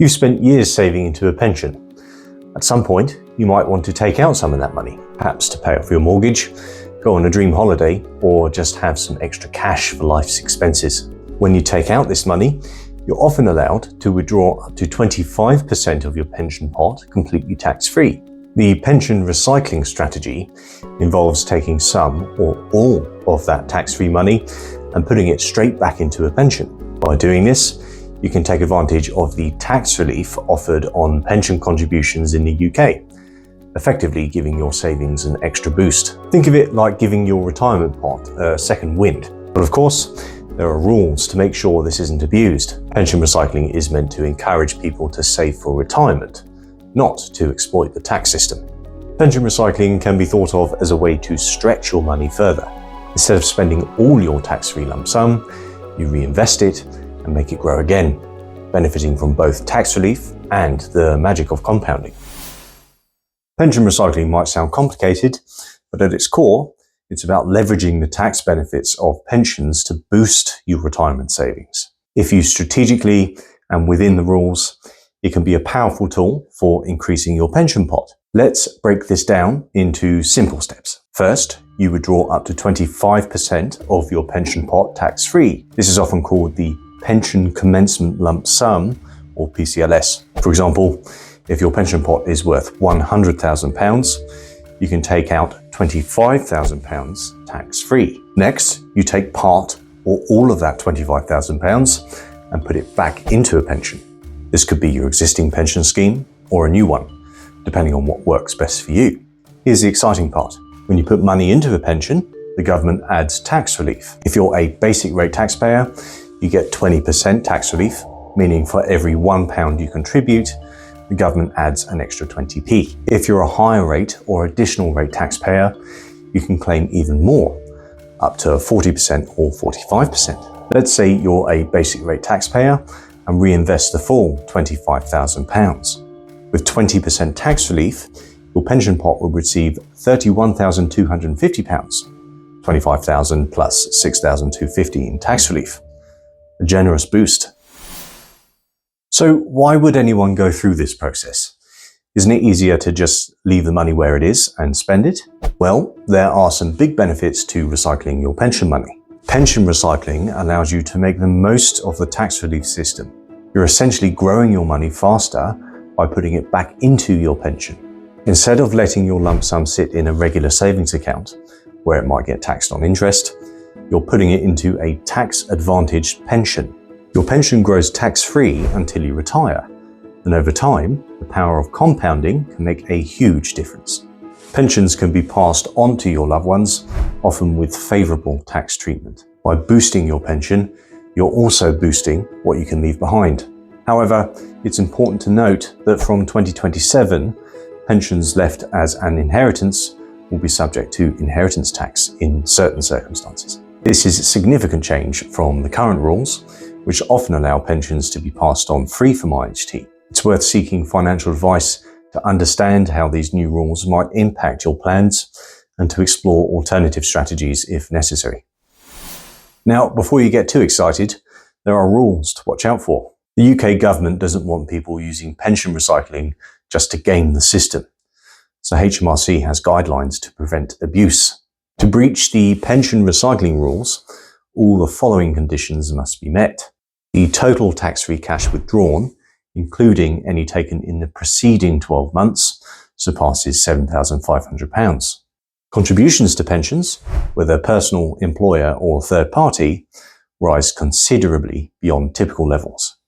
You've spent years saving into a pension. At some point, you might want to take out some of that money, perhaps to pay off your mortgage, go on a dream holiday, or just have some extra cash for life's expenses. When you take out this money, you're often allowed to withdraw up to 25% of your pension pot completely tax-free. The pension recycling strategy involves taking some or all of that tax-free money and putting it straight back into a pension. By doing this, you can take advantage of the tax relief offered on pension contributions in the UK, effectively giving your savings an extra boost. Think of it like giving your retirement pot a second wind. But of course, there are rules to make sure this isn't abused. Pension recycling is meant to encourage people to save for retirement, not to exploit the tax system. Pension recycling can be thought of as a way to stretch your money further. Instead of spending all your tax-free lump sum, you reinvest it and make it grow again, benefiting from both tax relief and the magic of compounding. Pension recycling might sound complicated, but at its core, it's about leveraging the tax benefits of pensions to boost your retirement savings. If used strategically and within the rules, it can be a powerful tool for increasing your pension pot. Let's break this down into simple steps. First, you withdraw up to 25% of your pension pot tax-free. This is often called the Pension Commencement Lump Sum, or PCLS. For example, if your pension pot is worth £100,000, you can take out £25,000 tax-free. Next, you take part or all of that £25,000 and put it back into a pension. This could be your existing pension scheme or a new one, depending on what works best for you. Here's the exciting part. When you put money into a pension, the government adds tax relief. If you're a basic rate taxpayer, you get 20% tax relief, meaning for every £1 you contribute, the government adds an extra 20p. If you're a higher rate or additional rate taxpayer, you can claim even more, up to 40% or 45%. Let's say you're a basic rate taxpayer and reinvest the full £25,000. With 20% tax relief, your pension pot will receive £31,250, £25,000 plus £6,250 in tax relief. A generous boost. So why would anyone go through this process? Isn't it easier to just leave the money where it is and spend it? Well, there are some big benefits to recycling your pension money. Pension recycling allows you to make the most of the tax relief system. You're essentially growing your money faster by putting it back into your pension. Instead of letting your lump sum sit in a regular savings account, where it might get taxed on interest, you're putting it into a tax-advantaged pension. Your pension grows tax-free until you retire, and over time, the power of compounding can make a huge difference. Pensions can be passed on to your loved ones, often with favourable tax treatment. By boosting your pension, you're also boosting what you can leave behind. However, it's important to note that from 2027, pensions left as an inheritance will be subject to inheritance tax in certain circumstances. This is a significant change from the current rules, which often allow pensions to be passed on free from IHT. It's worth seeking financial advice to understand how these new rules might impact your plans and to explore alternative strategies if necessary. Now, before you get too excited, there are rules to watch out for. The UK government doesn't want people using pension recycling just to game the system. So HMRC has guidelines to prevent abuse. To breach the pension recycling rules, all the following conditions must be met. The total tax-free cash withdrawn, including any taken in the preceding 12 months, surpasses £7,500. Contributions to pensions, whether personal, employer or third party, rise considerably beyond typical levels.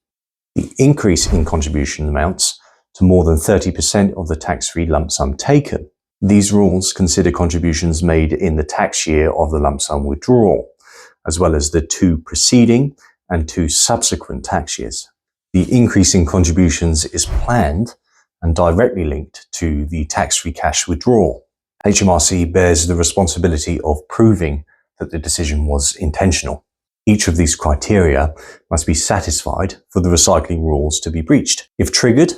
The increase in contribution amounts to more than 30% of the tax-free lump sum taken. These rules consider contributions made in the tax year of the lump sum withdrawal, as well as the 2 preceding and 2 subsequent tax years. The increase in contributions is planned and directly linked to the tax-free cash withdrawal. HMRC bears the responsibility of proving that the decision was intentional. Each of these criteria must be satisfied for the recycling rules to be breached. If triggered,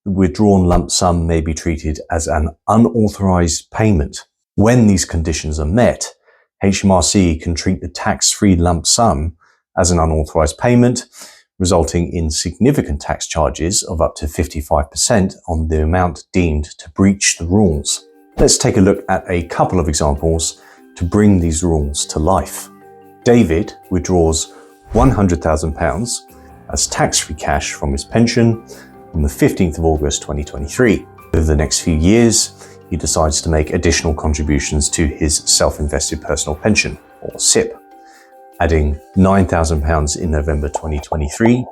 the withdrawn lump sum may be treated as an unauthorized payment. When these conditions are met, HMRC can treat the tax-free lump sum as an unauthorized payment, resulting in significant tax charges of up to 55% on the amount deemed to breach the rules. Let's take a look at a couple of examples to bring these rules to life. David withdraws £100,000 as tax-free cash from his pension on the 15th of August 2023. Over the next few years, he decides to make additional contributions to his self-invested personal pension, or SIP, adding £9,000 in November 2023,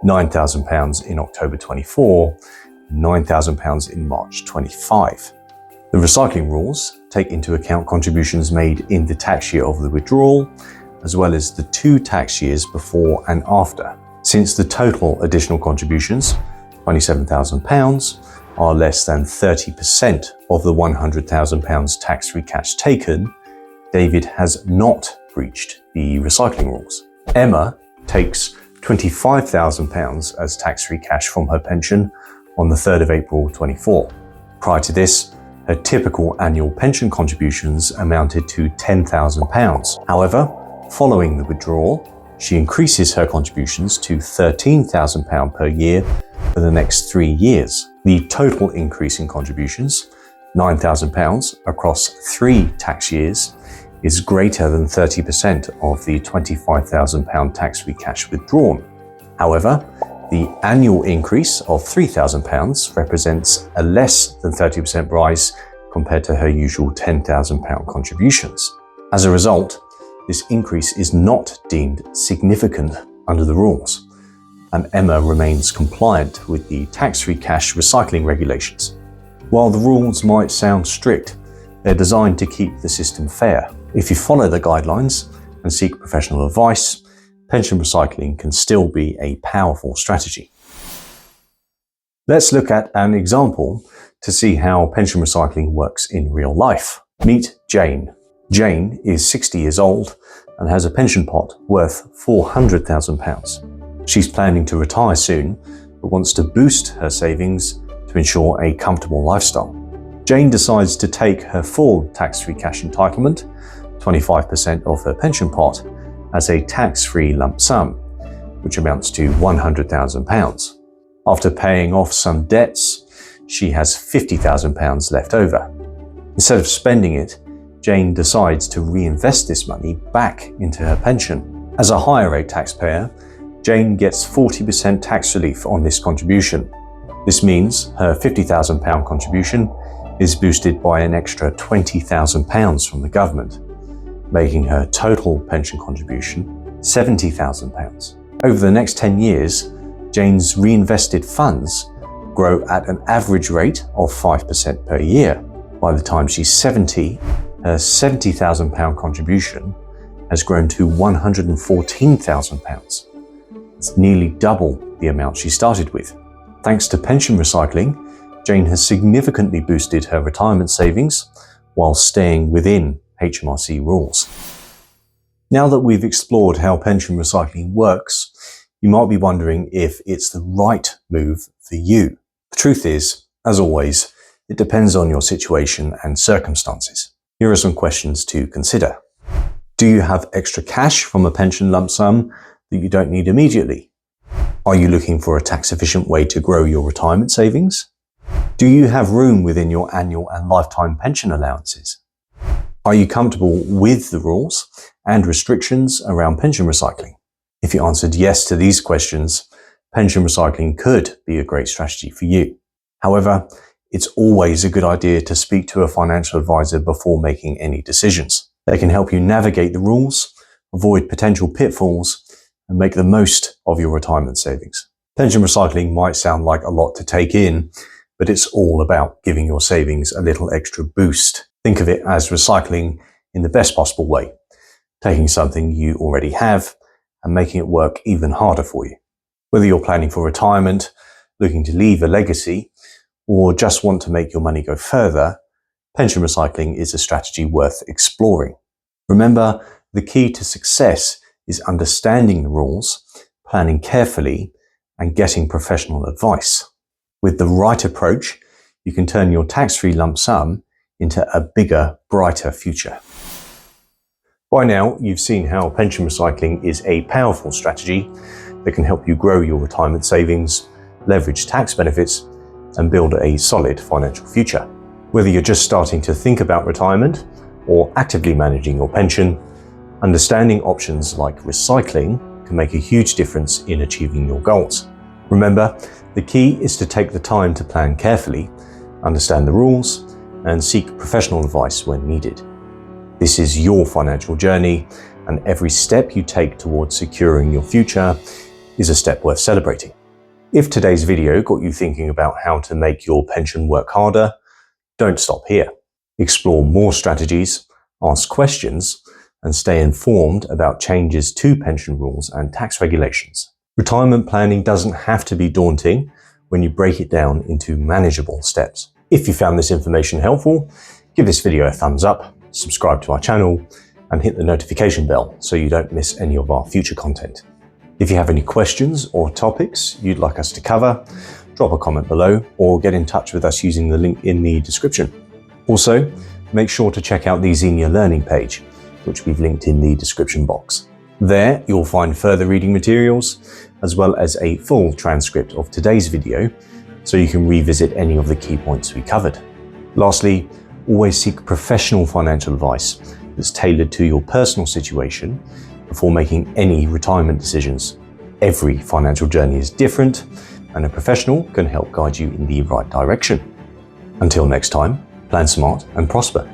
£9,000 in October 24, and £9,000 in March 25. The recycling rules take into account contributions made in the tax year of the withdrawal, as well as the 2 tax years before and after. Since the total additional contributions, £27,000, are less than 30% of the £100,000 tax-free cash taken, David has not breached the recycling rules. Emma takes £25,000 as tax-free cash from her pension on the 3rd of April 24. Prior to this, her typical annual pension contributions amounted to £10,000. However, following the withdrawal, she increases her contributions to £13,000 per year for the next 3 years. The total increase in contributions, £9,000 across 3 tax years, is greater than 30% of the £25,000 tax-free cash withdrawn. However, the annual increase of £3,000 represents a less than 30% rise compared to her usual £10,000 contributions. As a result, this increase is not deemed significant under the rules, and Emma remains compliant with the tax-free cash recycling regulations. While the rules might sound strict, they're designed to keep the system fair. If you follow the guidelines and seek professional advice, pension recycling can still be a powerful strategy. Let's look at an example to see how pension recycling works in real life. Meet Jane. Jane is 60 years old and has a pension pot worth £400,000. She's planning to retire soon, but wants to boost her savings to ensure a comfortable lifestyle. Jane decides to take her full tax-free cash entitlement, 25% of her pension pot, as a tax-free lump sum, which amounts to £100,000. After paying off some debts, she has £50,000 left over. Instead of spending it, Jane decides to reinvest this money back into her pension. As a higher rate taxpayer, Jane gets 40% tax relief on this contribution. This means her £50,000 contribution is boosted by an extra £20,000 from the government, making her total pension contribution £70,000. Over the next 10 years, Jane's reinvested funds grow at an average rate of 5% per year. By the time she's 70, her £70,000 contribution has grown to £114,000. It's nearly double the amount she started with. Thanks to pension recycling, Jane has significantly boosted her retirement savings while staying within HMRC rules. Now that we've explored how pension recycling works, you might be wondering if it's the right move for you. The truth is, as always, it depends on your situation and circumstances. Here are some questions to consider. Do you have extra cash from a pension lump sum that you don't need immediately? Are you looking for a tax-efficient way to grow your retirement savings? Do you have room within your annual and lifetime pension allowances? Are you comfortable with the rules and restrictions around pension recycling? If you answered yes to these questions, pension recycling could be a great strategy for you. However, it's always a good idea to speak to a financial advisor before making any decisions. They can help you navigate the rules, avoid potential pitfalls, and make the most of your retirement savings. Pension recycling might sound like a lot to take in, but it's all about giving your savings a little extra boost. Think of it as recycling in the best possible way, taking something you already have and making it work even harder for you. Whether you're planning for retirement, looking to leave a legacy, or just want to make your money go further, pension recycling is a strategy worth exploring. Remember, the key to success is understanding the rules, planning carefully, and getting professional advice. With the right approach, you can turn your tax-free lump sum into a bigger, brighter future. By now, you've seen how pension recycling is a powerful strategy that can help you grow your retirement savings, leverage tax benefits, and build a solid financial future. Whether you're just starting to think about retirement or actively managing your pension, understanding options like recycling can make a huge difference in achieving your goals. Remember, the key is to take the time to plan carefully, understand the rules, and seek professional advice when needed. This is your financial journey, and every step you take towards securing your future is a step worth celebrating. If today's video got you thinking about how to make your pension work harder, don't stop here. Explore more strategies, ask questions, and stay informed about changes to pension rules and tax regulations. Retirement planning doesn't have to be daunting when you break it down into manageable steps. If you found this information helpful, give this video a thumbs up, subscribe to our channel, and hit the notification bell so you don't miss any of our future content. If you have any questions or topics you'd like us to cover, drop a comment below or get in touch with us using the link in the description. Also, make sure to check out the Xenia Learning page, which we've linked in the description box. There, you'll find further reading materials, as well as a full transcript of today's video, so you can revisit any of the key points we covered. Lastly, always seek professional financial advice that's tailored to your personal situation before making any retirement decisions. Every financial journey is different, and a professional can help guide you in the right direction. Until next time, plan smart and prosper.